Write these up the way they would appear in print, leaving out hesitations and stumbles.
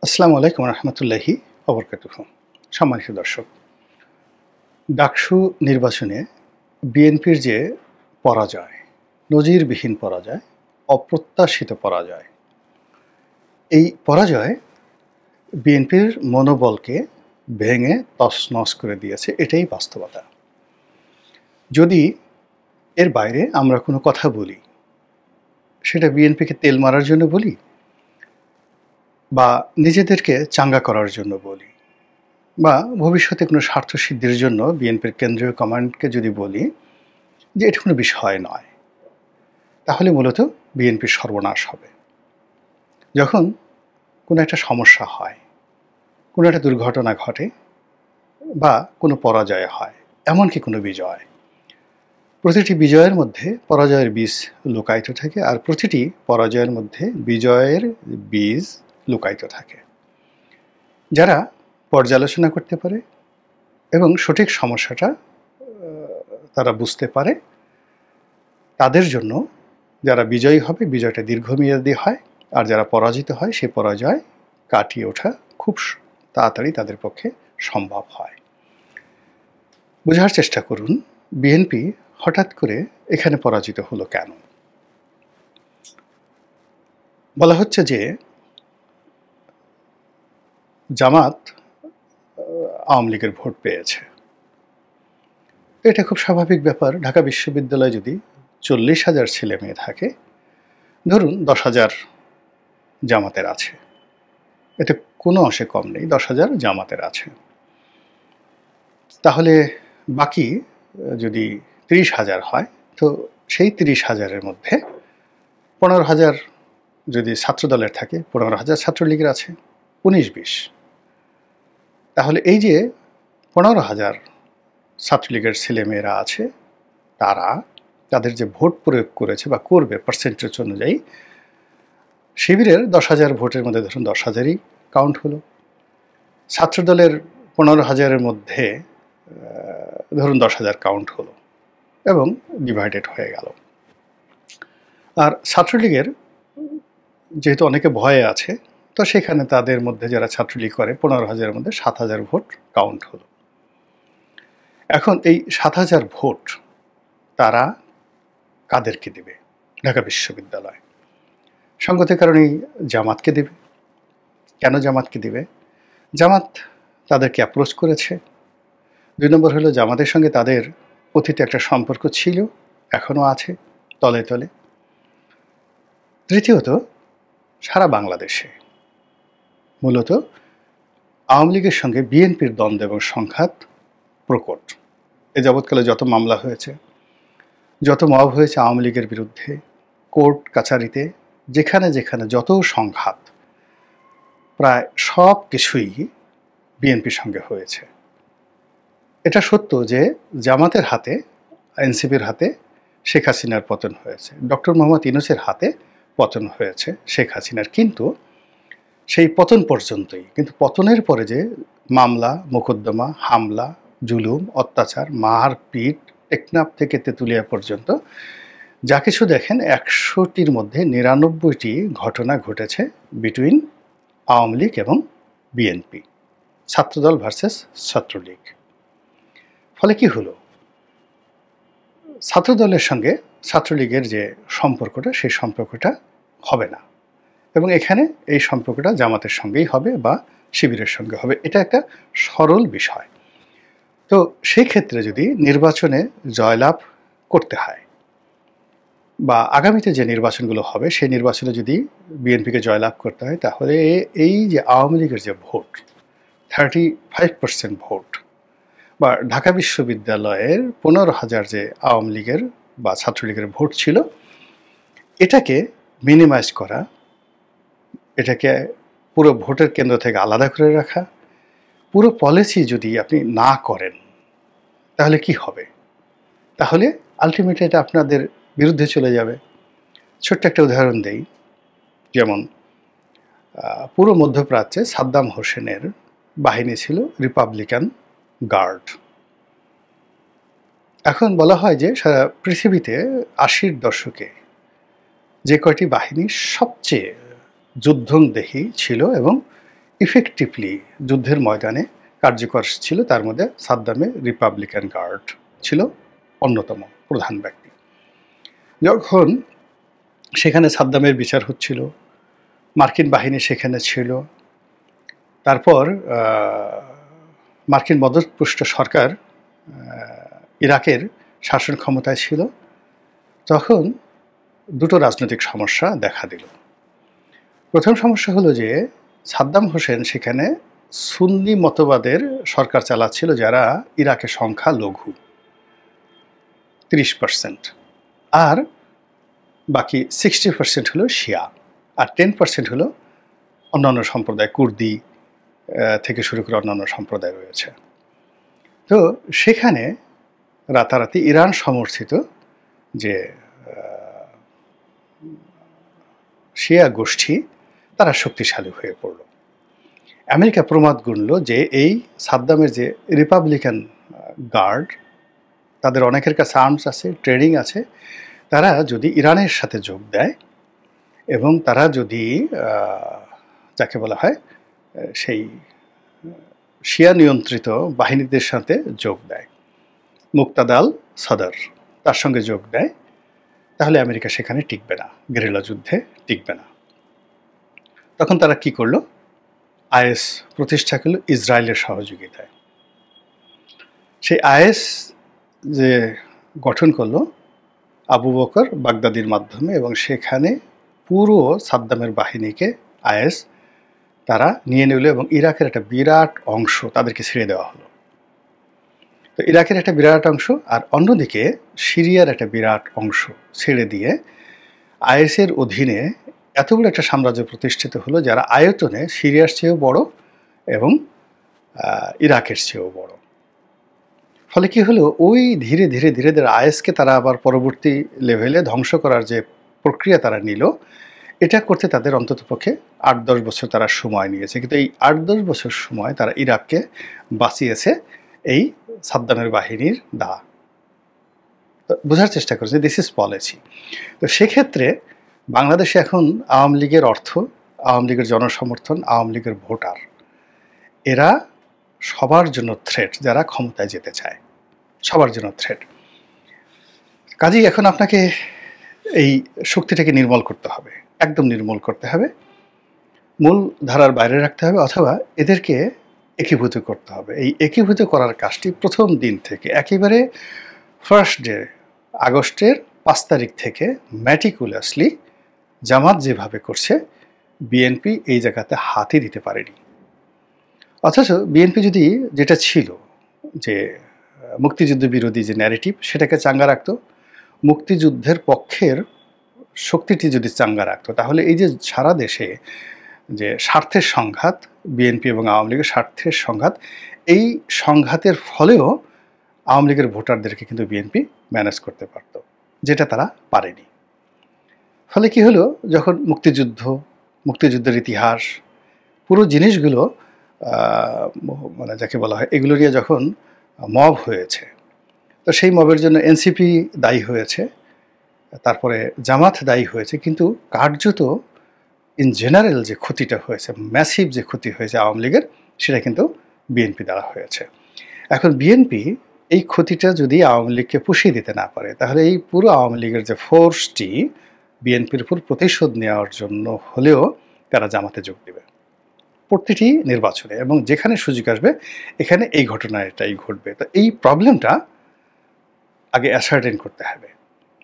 আসসালামু আলাইকুম রহমতুল্লাহি ওবরকাতুহু। সম্মানিত দর্শক, ডাকসু নির্বাচনে বিএনপির যে পরাজয়, নজিরবিহীন পরাজয়, অপ্রত্যাশিত পরাজয়, এই পরাজয় বিএনপির মনোবলকে ভেঙে তছনছ করে দিয়েছে, এটাই বাস্তবতা। যদি এর বাইরে আমরা কোনো কথা বলি, সেটা বিএনপিকে তেল মারার জন্য বলি বা নিজেদেরকে চাঙ্গা করার জন্য বলি বা ভবিষ্যতে কোনো স্বার্থসিদ্ধির জন্য বিএনপির কেন্দ্রীয় কমান্ডকে যদি বলি যে এটা কোনো বিষয় নয়, তাহলে মূলত বিএনপির সর্বনাশ হবে। যখন কোনো একটা সমস্যা হয়, কোনো একটা দুর্ঘটনা ঘটে বা কোনো পরাজয় হয়, এমনকি কোনো বিজয়, প্রতিটি বিজয়ের মধ্যে পরাজয়ের বীজ লুকায়িত থাকে, আর প্রতিটি পরাজয়ের মধ্যে বিজয়ের বীজ লুকায়িত থাকে। যারা পর্যালোচনা করতে পারে এবং সঠিক সমস্যাটা তারা বুঝতে পারে, তাদের জন্য যারা বিজয়ী হবে, বিজয়টা দীর্ঘমেয়াদী হয়, আর যারা পরাজিত হয় সেই পরাজয় কাটিয়ে ওঠা খুব তাড়াতাড়ি তাদের পক্ষে সম্ভব হয়। বোঝার চেষ্টা করুন, বিএনপি হঠাৎ করে এখানে পরাজিত হলো কেন? বলা হচ্ছে যে জামাত আওয়ামী লীগের ভোট পেয়েছে। এটা খুব স্বাভাবিক ব্যাপার। ঢাকা বিশ্ববিদ্যালয়ে যদি 40,000 ছেলে মেয়ে থাকে, ধরুন 10,000 জামাতের আছে, এতে কোনো অংশে কম নেই, 10,000 জামাতের আছে। তাহলে বাকি যদি 30,000 হয়, তো সেই 30,000-এর মধ্যে 15,000 যদি ছাত্রদলের থাকে, 15,000 ছাত্রলীগের আছে, 19-20। তাহলে এই যে 15,000 ছাত্রলীগের ছেলেমেয়েরা আছে, তাদের যে ভোট প্রয়োগ করেছে বা করবে পার্সেন্টেজ অনুযায়ী, শিবিরের 10,000 ভোটের মধ্যে ধরুন 10,000-ই কাউন্ট হলো। ছাত্রদলের 15,000-এর মধ্যে ধরুন 10,000 কাউন্ট হলো এবং ডিভাইডেড হয়ে গেল। আর ছাত্রলীগের যেহেতু অনেকে ভয়ে আছে, তো সেখানে তাদের মধ্যে যারা ছাত্রলীগ করে 15,000-এর মধ্যে 7,000 ভোট কাউন্ট হলো। এখন এই 7,000 ভোট তারা কাদেরকে দেবে? ঢাকা বিশ্ববিদ্যালয় সঙ্গতের কারণেই জামাতকে দেবে। কেন জামাতকে দেবে? জামাত তাদেরকে অ্যাপ্রোচ করেছে। 2 নম্বর হলো, জামাতের সঙ্গে তাদের অতীত একটা সম্পর্ক ছিল, এখনও আছে তলে তলে। তৃতীয়ত, সারা বাংলাদেশে মূলত আওয়ামী লীগের সঙ্গে বিএনপির দ্বন্দ্ব এবং সংঘাত প্রকট। এ যাবৎকালে যত মামলা হয়েছে, যত মব হয়েছে আওয়ামী লীগের বিরুদ্ধে কোর্ট কাছারিতে, যেখানে যেখানে যত সংঘাত, প্রায় সব কিছুই বিএনপির সঙ্গে হয়েছে। এটা সত্য যে জামাতের হাতে, এনসিপির হাতে শেখ হাসিনার পতন হয়েছে, ডক্টর মোহাম্মদ ইউনূসের হাতে পতন হয়েছে শেখ হাসিনার, কিন্তু সেই পতন পর্যন্তই। কিন্তু পতনের পরে যে মামলা, মোকদ্দমা, হামলা, জুলুম, অত্যাচার, মারপিট, টেকনাফ থেকে তেঁতুলিয়া পর্যন্ত যা কিছু দেখেন, 100-টির মধ্যে 99টি ঘটনা ঘটেছে বিটুইন আওয়ামী লীগ এবং বিএনপি, ছাত্রদল ভার্সেস ছাত্রলীগ। ফলে কি হলো? ছাত্রদলের সঙ্গে ছাত্রলীগের যে সম্পর্কটা, সেই সম্পর্কটা হবে না, এবং এখানে এই সম্পর্কটা জামাতের সঙ্গেই হবে বা শিবিরের সঙ্গে হবে। এটা একটা সরল বিষয়। তো সেই ক্ষেত্রে যদি নির্বাচনে জয়লাভ করতে হয় বা আগামীতে যে নির্বাচনগুলো হবে সেই নির্বাচনে যদি বিএনপিকে জয়লাভ করতে হয়, তাহলে এই যে আওয়ামী লীগের যে ভোট, 35% ভোট, বা ঢাকা বিশ্ববিদ্যালয়ের 15,000 যে আওয়ামী লীগের বা ছাত্রলীগের ভোট ছিল, এটাকে মিনিমাইজ করা, এটাকে পুরো ভোটের কেন্দ্র থেকে আলাদা করে রাখা, পুরো পলিসি যদি আপনি না করেন, তাহলে কি হবে? তাহলে আলটিমেটলি এটা আপনাদের বিরুদ্ধে চলে যাবে। ছোট্ট একটা উদাহরণ দেই। যেমন পুরো মধ্যপ্রাচ্যে সাদ্দাম হোসেনের বাহিনী ছিল রিপাবলিকান গার্ড। এখন বলা হয় যে সারা পৃথিবীতে 80-র দশকে যে কয়টি বাহিনী সবচেয়ে যুদ্ধংদেহী ছিল এবং ইফেক্টিভলি যুদ্ধের ময়দানে কার্যকর ছিল, তার মধ্যে সাদ্দামের রিপাবলিকান গার্ড ছিল অন্যতম প্রধান ব্যক্তি। যখন সেখানে সাদ্দামের বিচার হচ্ছিল, মার্কিন বাহিনী সেখানে ছিল, তারপর মার্কিন মদতপুষ্ট সরকার ইরাকের শাসন ক্ষমতায় ছিল, তখন দুটো রাজনৈতিক সমস্যা দেখা দিল। প্রথম সমস্যা হলো যে সাদ্দাম হোসেন সেখানে সুন্নি মতবাদের সরকার চালাচ্ছিল, যারা ইরাকের সংখ্যা লঘু 30%, আর বাকি 60% হলো শিয়া, আর 10% হলো অন্যান্য সম্প্রদায়, কুর্দি থেকে শুরু করে অন্যান্য সম্প্রদায় রয়েছে। তো সেখানে রাতারাতি ইরান সমর্থিত যে শিয়া গোষ্ঠী তারা শক্তিশালী হয়ে পড়ল। আমেরিকা প্রমাদ গুনল যে এই সাদ্দামের যে রিপাবলিকান গার্ড, তাদের অনেকের কাছে আর্মস আছে, ট্রেনিং আছে, তারা যদি ইরানের সাথে যোগ দেয় এবং তারা যদি যাকে বলা হয় সেই শিয়া নিয়ন্ত্রিত বাহিনীদের সাথে যোগ দেয়, মুক্তাদাল সদর তার সঙ্গে যোগ দেয়, তাহলে আমেরিকা সেখানে টিকবে না, গেরিলা যুদ্ধে টিকবে না। তখন তারা কি করলো? আইএস প্রতিষ্ঠা করলো ইসরায়েলের সহযোগিতায়। সেই আইএস যে গঠন করলো আবু বকর বাগদাদির মাধ্যমে, এবং সেখানে পুরো সাদ্দামের বাহিনীকে আইএস তারা নিয়ে নিল এবং ইরাকের একটা বিরাট অংশ তাদেরকে ছেড়ে দেওয়া হলো। তো ইরাকের একটা বিরাট অংশ আর অন্যদিকে সিরিয়ার একটা বিরাট অংশ ছেড়ে দিয়ে আইএসের অধীনে এত বড় একটা সাম্রাজ্য প্রতিষ্ঠিত হলো, যারা আয়তনে সিরিয়ার চেয়েও বড় এবং ইরাকের চেয়েও বড়। ফলে কি হলো, ওই ধীরে ধীরে ধীরে ধীরে আইএসকে তারা আবার পরবর্তী লেভেলে ধ্বংস করার যে প্রক্রিয়া তারা নিল, এটা করতে তাদের অন্ততপক্ষে 8-10 বছর তারা সময় নিয়েছে। কিন্তু এই 8-10 বছর সময় তারা ইরাককে বাঁচিয়েছে এই সাদ্দামের বাহিনীর দ্বারা। বোঝার চেষ্টা করেছে, দিস ইজ পলিসি। তো সেক্ষেত্রে বাংলাদেশে এখন আওয়ামী লীগের অর্থ, আওয়ামী লীগের জনসমর্থন, আওয়ামী লীগের ভোটার, এরা সবার জন্য থ্রেট, যারা ক্ষমতায় যেতে চায় সবার জন্য থ্রেট। কাজেই এখন আপনাকে এই শক্তিটাকে নির্মূল করতে হবে, একদম নির্মূল করতে হবে, মূল ধারার বাইরে রাখতে হবে, অথবা এদেরকে একীভূত করতে হবে। এই একীভূত করার কাজটি প্রথম দিন থেকে একেবারে ফার্স্ট ডে আগস্টের 5 তারিখ থেকে ম্যাটিকুলাসলি জামাত যেভাবে করছে, বিএনপি এই জায়গাতে হাতই দিতে পারেনি। অথচ বিএনপি যদি যেটা ছিল যে মুক্তিযুদ্ধ বিরোধী যে ন্যারেটিভ, সেটাকে চাঙ্গা রাখতো, মুক্তিযুদ্ধের পক্ষের শক্তিটি যদি চাঙ্গা রাখতো, তাহলে এই যে সারা দেশে যে স্বার্থের সংঘাত, বিএনপি এবং আওয়ামী লীগের স্বার্থের সংঘাত, এই সংঘাতের ফলেও আওয়ামী লীগের ভোটারদেরকে কিন্তু বিএনপি ম্যানেজ করতে পারত, যেটা তারা পারেনি। ফলে কি হলো, যখন মুক্তিযুদ্ধের ইতিহাস, পুরো জিনিসগুলো মানে যাকে বলা হয় এগুলো নিয়ে যখন মব হয়েছে, তো সেই মবের জন্য এনসিপি দায়ী হয়েছে, তারপরে জামাত দায়ী হয়েছে, কিন্তু কার্যত ইন জেনারেল যে ক্ষতিটা হয়েছে, ম্যাসিভ যে ক্ষতি হয়েছে আওয়ামী লীগের, সেটা কিন্তু বিএনপি দ্বারা হয়েছে। এখন বিএনপি এই ক্ষতিটা যদি আওয়ামী লীগকে পুষিয়ে দিতে না পারে, তাহলে এই পুরো আওয়ামী লীগের যে ফোর্সটি বিএনপির উপর প্রতিশোধ নেওয়ার জন্য হলেও তারা জামাতে যোগ দেবে প্রতিটি নির্বাচনে, এবং যেখানে সুযোগ আসবে এখানে এই ঘটনাটাই ঘটবে। তো এই প্রবলেমটা আগে অ্যাসার্টেন করতে হবে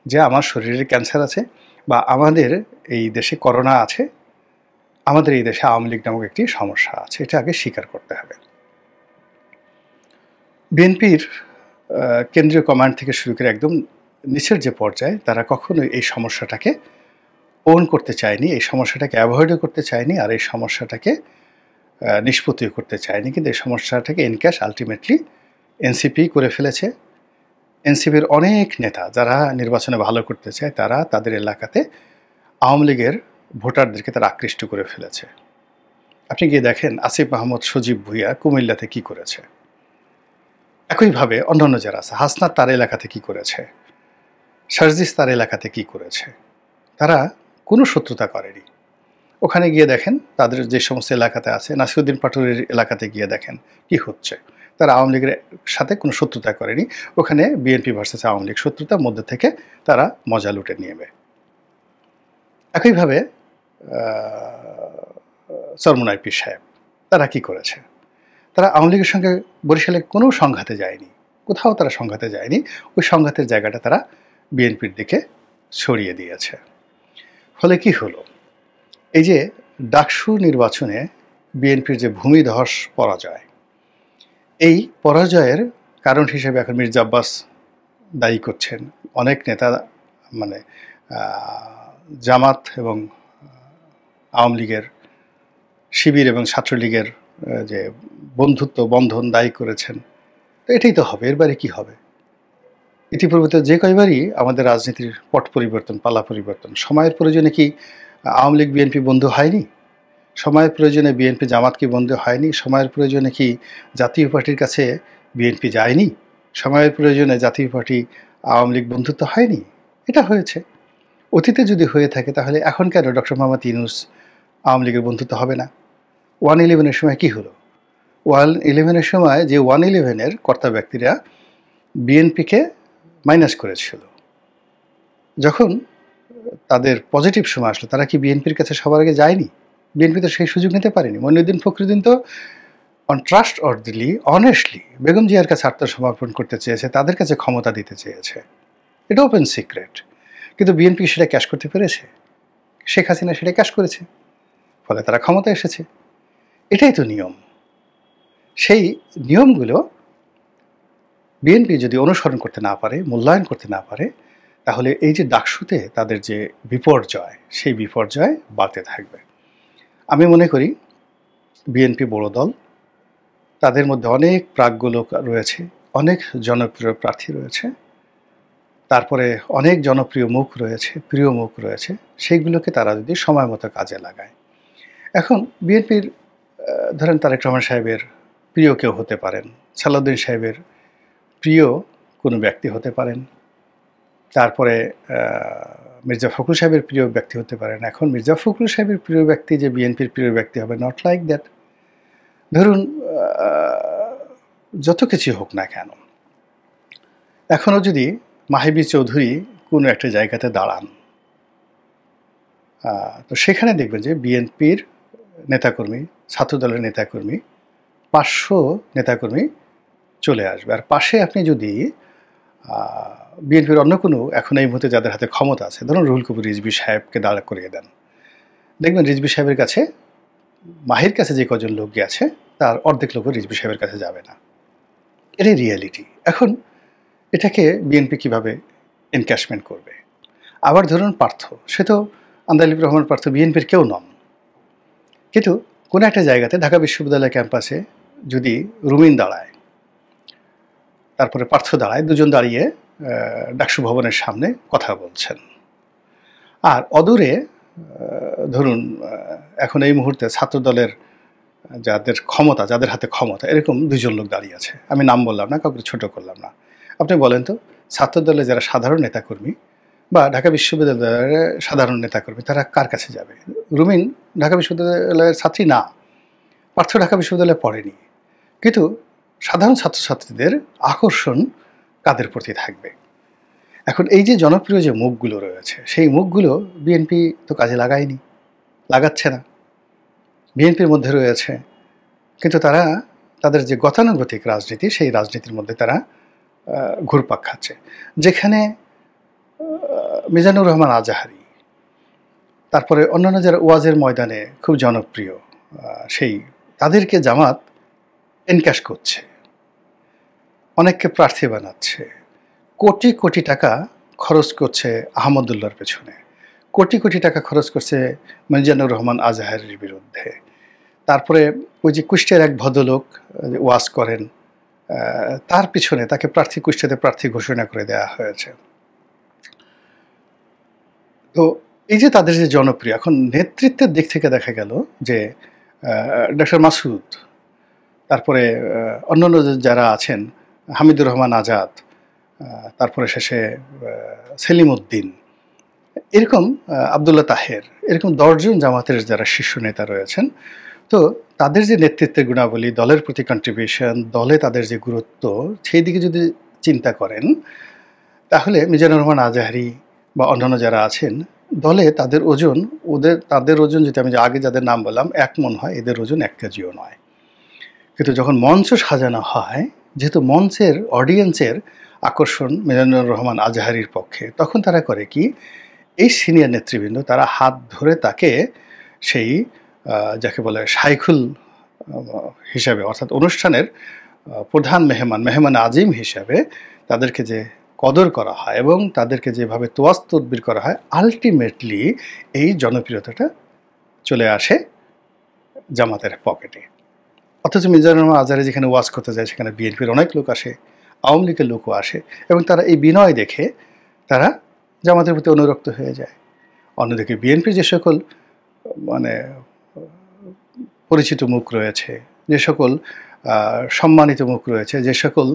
যে আমার শরীরে ক্যান্সার আছে, বা আমাদের এই দেশে করোনা আছে, আমাদের এই দেশে আওয়ামী লীগ নামক একটি সমস্যা আছে, এটা আগে স্বীকার করতে হবে। বিএনপির কেন্দ্রীয় কমান্ড থেকে শুরু করে একদম নিচের যে পর্যায়ে, তারা কখনোই এই সমস্যাটাকে ওন করতে চায়নি, এই সমস্যাটাকে অ্যাভয়েডও করতে চায়নি, আর এই সমস্যাটাকে নিষ্পত্তিও করতে চায়নি। কিন্তু এই সমস্যাটাকে এনক্যাশ আলটিমেটলি এনসিপি করে ফেলেছে। এনসিপির অনেক নেতা যারা নির্বাচনে ভালো করতে চায়, তারা তাদের এলাকাতে আওয়ামী লীগের ভোটারদেরকে তারা আকৃষ্ট করে ফেলেছে। আপনি গিয়ে দেখেন আসিফ মাহমুদ, সজীব ভুইয়া কুমিল্লাতে কি করেছে, একইভাবে অন্যান্য যারা আছে, হাসনাত তার এলাকাতে কি করেছে, সার্জিস তার এলাকাতে কি করেছে, তারা কোনো শত্রুতা করেনি। ওখানে গিয়ে দেখেন তাদের যে সমস্ত এলাকাতে আছে, নাসিরুদ্দিন পাটোয়ারির এলাকাতে গিয়ে দেখেন কি হচ্ছে। তারা আওয়ামী লীগের সাথে কোনো শত্রুতা করেনি, ওখানে বিএনপি ভার্সেস আওয়ামী লীগ শত্রুতার মধ্যে থেকে তারা মজা লুটে নিয়েবে। একইভাবে চরমোনাই পীর সাহেব তারা কি করেছে, তারা আওয়ামী লীগের সঙ্গে বরিশালে কোনো সংঘাতে যায়নি, কোথাও তারা সংঘাতে যায়নি, ওই সংঘাতের জায়গাটা তারা বিএনপির দিকে সরিয়ে দিয়েছে। ফলে কি হলো, এই যে ডাকসু নির্বাচনে বিএনপির যে ভূমিধস পরাজয়, এই পরাজয়ের কারণ হিসেবে এখন মির্জা আব্বাস দায়ী করছেন। অনেক নেতা মানে জামাত এবং আওয়ামী লীগের, শিবির এবং ছাত্রলীগের যে বন্ধুত্ব বন্ধন দায়ী করেছেন। তো এটাই তো হবে, এর বাইরে কী হবে? ইতিপূর্বে তো যে কয়বারই আমাদের রাজনীতির পট পরিবর্তন, পালা পরিবর্তন, সময়ের প্রয়োজনে কি আওয়ামী লীগ বিএনপি বন্ধু হয়নি? সময়ের প্রয়োজনে বিএনপি জামাত কি বন্ধু হয়নি? সময়ের প্রয়োজনে কি জাতীয় পার্টির কাছে বিএনপি যায়নি? সময়ের প্রয়োজনে জাতীয় পার্টি আওয়ামী লীগ বন্ধুত্ব হয়নি? এটা হয়েছে। অতীতে যদি হয়ে থাকে তাহলে এখন কেন ডক্টর মোহাম্মদ ইউনূস আওয়ামী লীগের বন্ধুত্ব হবে না? 111-এর সময় কি হলো? 111-এর সময় যে 111-এর কর্তা ব্যক্তিরা বিএনপিকে মাইনাস করেছিল, যখন তাদের পজিটিভ সময় আসলো তারা কি বিএনপির কাছে সবার আগে যায়নি? বিএনপি তো সেই সুযোগ নিতে পারেনি। মঈনুদ্দিন ফখরুদ্দিন তো অন ট্রাস্ট অর্দিলি অনেস্টলি বেগম জিয়ার কাছে আত্মসমর্পণ করতে চেয়েছে, তাদের কাছে ক্ষমতা দিতে চেয়েছে, এটা ওপেন সিক্রেট। কিন্তু বিএনপি সেটা ক্যাশ করতে পেরেছে? শেখ হাসিনা সেটা ক্যাশ করেছে, ফলে তারা ক্ষমতা এসেছে। এটাই তো নিয়ম। সেই নিয়মগুলো বিএনপি যদি অনুসরণ করতে না পারে, মূল্যায়ন করতে না পারে, তাহলে এই যে ডাকসুতে তাদের যে বিপর্যয়, সেই বিপর্যয় বাড়তে থাকবে। আমি মনে করি বিএনপি বড় দল, তাদের মধ্যে অনেক প্রাজ্ঞ লোক রয়েছে, অনেক জনপ্রিয় প্রার্থী রয়েছে, তারপরে অনেক জনপ্রিয় মুখ রয়েছে, প্রিয় মুখ রয়েছে, সেইগুলোকে তারা যদি সময় মতো কাজে লাগায়। এখন বিএনপির ধরেন তারেক রহমান সাহেবের প্রিয় কেউ হতে পারেন, সালাউদ্দিন সাহেবের প্রিয় কোনো ব্যক্তি হতে পারেন, তারপরে মির্জা ফখরুল সাহেবের প্রিয় ব্যক্তি হতে পারেন। এখন মির্জা ফখরুল সাহেবের প্রিয় ব্যক্তি যে বিএনপির প্রিয় ব্যক্তি হবে, নট লাইক দ্যাট। ধরুন যত কিছু হোক না কেন, এখনও যদি মাহিবি চৌধুরী কোনো একটা জায়গাতে দাঁড়ান, তো সেখানে দেখবেন যে বিএনপির নেতাকর্মী, ছাত্রদলের নেতাকর্মী, 500 নেতাকর্মী চলে আসবে। আর পাশে আপনি যদি বিএনপির অন্য কোনো এখন এই মুহূর্তে যাদের হাতে ক্ষমতা আছে, ধরুন রুহুল কবির রিজভী সাহেবকে দাঁড়া করিয়ে দেন, দেখবেন রিজভী সাহেবের কাছে, মাহির কাছে যে কজন লোক গিয়েছে তার অর্ধেক লোকও রিজভী সাহেবের কাছে যাবে না। এটাই রিয়ালিটি। এখন এটাকে বিএনপি কিভাবে এনক্যাশমেন্ট করবে? আবার ধরুন পার্থ, সে তো আন্দালিব রহমান পার্থ বিএনপির কেউ নন, কিন্তু কোনো একটা জায়গাতে ঢাকা বিশ্ববিদ্যালয় ক্যাম্পাসে যদি রুমিন দাঁড়ায়, তারপরে পার্থ দাঁড়ায়, দুজন দাঁড়িয়ে ডাকসু ভবনের সামনে কথা বলছেন, আর অদূরে ধরুন এখন এই মুহূর্তে ছাত্রদলের যাদের ক্ষমতা, যাদের হাতে ক্ষমতা, এরকম দুজন লোক দাঁড়িয়ে আছে, আমি নাম বললাম না, কাউকে ছোট করলাম না। আপনি বলেন তো, ছাত্রদলের যারা সাধারণ নেতাকর্মী বা ঢাকা বিশ্ববিদ্যালয়ের সাধারণ নেতাকর্মী, তারা কার কাছে যাবে? রুমিন ঢাকা বিশ্ববিদ্যালয়ের ছাত্রী না, পার্থ ঢাকা বিশ্ববিদ্যালয়ে পড়েনি, কিন্তু সাধারণ ছাত্রছাত্রীদের আকর্ষণ কাদের প্রতি থাকবে? এখন এই যে জনপ্রিয় যে মুখগুলো রয়েছে, সেই মুখগুলো বিএনপি তো কাজে লাগায়নি, লাগাচ্ছে না। বিএনপির মধ্যে রয়েছে, কিন্তু তারা তাদের যে গতানুগতিক রাজনীতি, সেই রাজনীতির মধ্যে তারা ঘুরপাক খাচ্ছে। যেখানে মিজানুর রহমান আজাহারি, তারপরে অন্যান্য যারা ওয়াজের ময়দানে খুব জনপ্রিয়, সেই তাদেরকে জামাত এনক্যাশ করছে, অনেককে প্রার্থী বানাচ্ছে, কোটি কোটি টাকা খরচ করছে আহমদুল্লাহর পেছনে, কোটি কোটি টাকা খরচ করছে মিজানুর রহমান আজাহারির বিরুদ্ধে। তারপরে ওই যে কুষ্টিয়ার এক ভদ্রলোক ওয়াজ করেন, তার পিছনে তাকে কুষ্টিয়াতে প্রার্থী ঘোষণা করে দেওয়া হয়েছে। তো এই যে তাদের যে জনপ্রিয়, এখন নেতৃত্বের দিক থেকে দেখা গেল যে ডক্টর মাসুদ, তারপরে অন্যান্য যারা আছেন, হামিদুর রহমান আজাদ, তারপরে শেষে সেলিম উদ্দিন, এরকম আব্দুল্লাহ তাহের, এরকম ১০ জন জামাতের যারা শীর্ষ নেতা রয়েছেন, তো তাদের যে নেতৃত্বের গুণাবলী, দলের প্রতি কন্ট্রিবিউশন, দলে তাদের যে গুরুত্ব, সেই দিকে যদি চিন্তা করেন, তাহলে মিজানুর রহমান আজহারী বা অন্যান্য যারা আছেন, দলে তাদের ওজন যদি আমি আগে যাদের নাম বললাম ১ মণ হয়, এদের ওজন ১ কেজিও নয়। কিন্তু যখন মঞ্চ সাজানো হয়, যেহেতু মঞ্চের অডিয়েন্সের আকর্ষণ মিজানুর রহমান আজহারীর পক্ষে, তখন তারা করে কি, এই সিনিয়র নেতৃবৃন্দ তারা হাত ধরে তাকে সেই যাকে বলে শাইখুল হিসাবে, অর্থাৎ অনুষ্ঠানের প্রধান মেহমান আজিম হিসাবে তাদেরকে যে কদর করা হয় এবং তাদেরকে যেভাবে তোয়াজ তদবির করা হয়, আলটিমেটলি এই জনপ্রিয়তাটা চলে আসে জামাতের পকেটে। অথচ মিজানুর রহমান আজহারী যেখানে ওয়াজ করতে যায়, সেখানে বিএনপির অনেক লোক আসে, আওয়ামী লীগের লোকও আসে, এবং তারা এই বিনয় দেখে তারা জামাতের প্রতি অনুরক্ত হয়ে যায়। অন্যদিকে বিএনপির যে সকল মানে পরিচিত মুখ রয়েছে, যে সকল সম্মানিত মুখ রয়েছে, যে সকল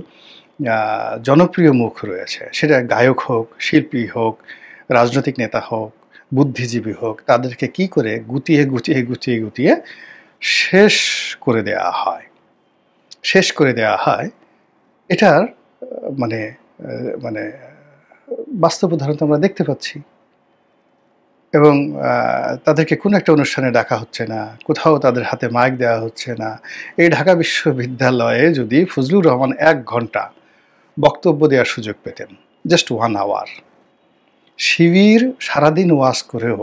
জনপ্রিয় মুখ রয়েছে, সেটা গায়ক হোক, শিল্পী হোক, রাজনৈতিক নেতা হোক, বুদ্ধিজীবী হোক, তাদেরকে কি করে গুটিয়ে গুটিয়ে গুটিয়ে গুটিয়ে শেষ করে দেয়া হয়। এটার মানে মানে বাস্তব উদাহরণ তো আমরা দেখতে পাচ্ছি। এবং তাদেরকে কোনো একটা অনুষ্ঠানে ডাকা হচ্ছে না, কোথাও তাদের হাতে মাইক দেওয়া হচ্ছে না। এই ঢাকা বিশ্ববিদ্যালয়ে যদি ফজলুর রহমান ১ ঘন্টা বক্তব্য দেওয়ার সুযোগ পেতেন, জাস্ট 1 আওয়ার, শিবির সারাদিন ওয়াজ করেও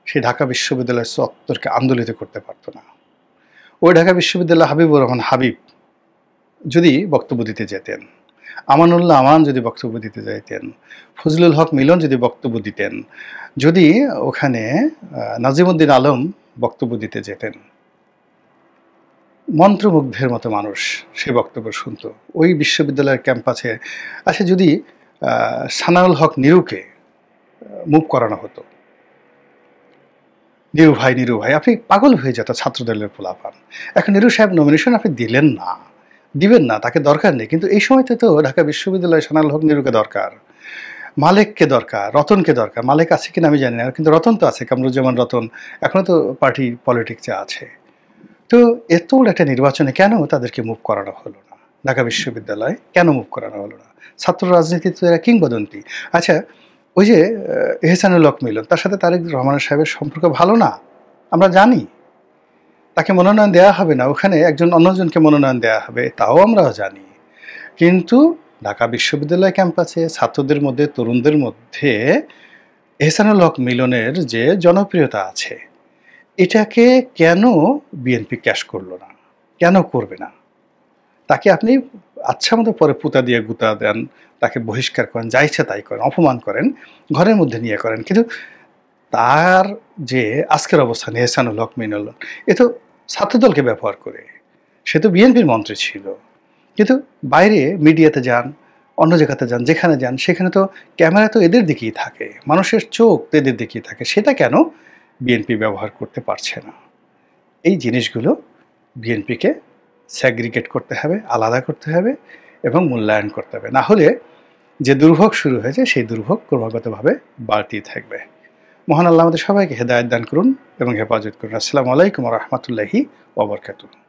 সে ঢাকা বিশ্ববিদ্যালয়ের চত্বরকে আন্দোলিত করতে পারত না। ওই ঢাকা বিশ্ববিদ্যালয় হাবিবুর রহমান হাবিব যদি বক্তব্য দিতে যেতেন, আমানুল্লাহ আমান যদি বক্তব্য দিতে যাইতেন, ফজলুল হক মিলন যদি বক্তব্য দিতেন, যদি ওখানে নাজিমুদ্দিন আলম বক্তব্য দিতে যেতেন, মন্ত্রমুগ্ধের মতো মানুষ সে বক্তব্য শুনত। ওই বিশ্ববিদ্যালয়ের ক্যাম্পাসে আসে যদি সানাউল হক নিরুকে মুভ করানো হতো, নিরু ভাই আপনি পাগল হয়ে যেত ছাত্রদলের পোলাপান। এখন নিরু সাহেব নমিনেশন আপনি দিবেন না, তাকে দরকার নেই। কিন্তু এই সময়তে তো ঢাকা বিশ্ববিদ্যালয়ে সানাউল হক নিরুকে দরকার, মালেককে দরকার, রতনকে দরকার। মালেক আছে কিনা আমি জানি না, কিন্তু রতন তো আছে, কামরুজ্জামান রতন এখনও তো পার্টি পলিটিক্সে আছে। তো এত বড় একটা নির্বাচনে কেন তাদেরকে মুভ করানো হলো না? ঢাকা বিশ্ববিদ্যালয়ে কেন মুভ করানো হলো না? ছাত্র রাজনীতিতে এরা কিংবদন্তি। আচ্ছা, ওই যে এহসানুল হক মিলন, তার সাথে তারেক রহমান সাহেবের সম্পর্ক ভালো না, আমরা জানি। তাকে মনোনয়ন দেওয়া হবে না, ওখানে অন্যজনকে মনোনয়ন দেওয়া হবে, তাও আমরাও জানি। কিন্তু ঢাকা বিশ্ববিদ্যালয় ক্যাম্পাসে ছাত্রদের মধ্যে, তরুণদের মধ্যে এহসানুল হক মিলনের যে জনপ্রিয়তা আছে, এটাকে কেন বিএনপি ক্যাশ করলো না, কেন করবে না? তাকে আপনি আচ্ছা মতো পরে পুঁতা দিয়ে গুতা দেন, তাকে বহিষ্কার করেন, যা ইচ্ছা তাই করেন, অপমান করেন, ঘরের মধ্যে নিয়ে করেন, কিন্তু তার যে আজকের অবস্থান এহসানুল হক মিলন, এ তো ছাত্রদলকে ব্যবহার করে, সে তো বিএনপির মন্ত্রী ছিল, কিন্তু বাইরে মিডিয়াতে যান, অন্য জায়গাতে যান, যেখানে যান সেখানে তো ক্যামেরা তো এদের দিকেই থাকে, মানুষের চোখ এদের দিকেই থাকে, সেটা কেন বিএনপি ব্যবহার করতে পারছে না? এই জিনিসগুলো বিএনপিকে স্যাগ্রিগেট করতে হবে, আলাদা করতে হবে এবং মূল্যায়ন করতে হবে। না হলে যে দুর্ভোগ শুরু হয়েছে, সেই দুর্ভোগ ক্রমাগতভাবে বাড়তেই থাকবে। মহান আল্লাহ আমাদের সবাইকে হেদায়েত দান করুন এবং হেফাজত করুন। আসসালামু আলাইকুম ওয়া রাহমাতুল্লাহি ওয়া বারাকাতুহু।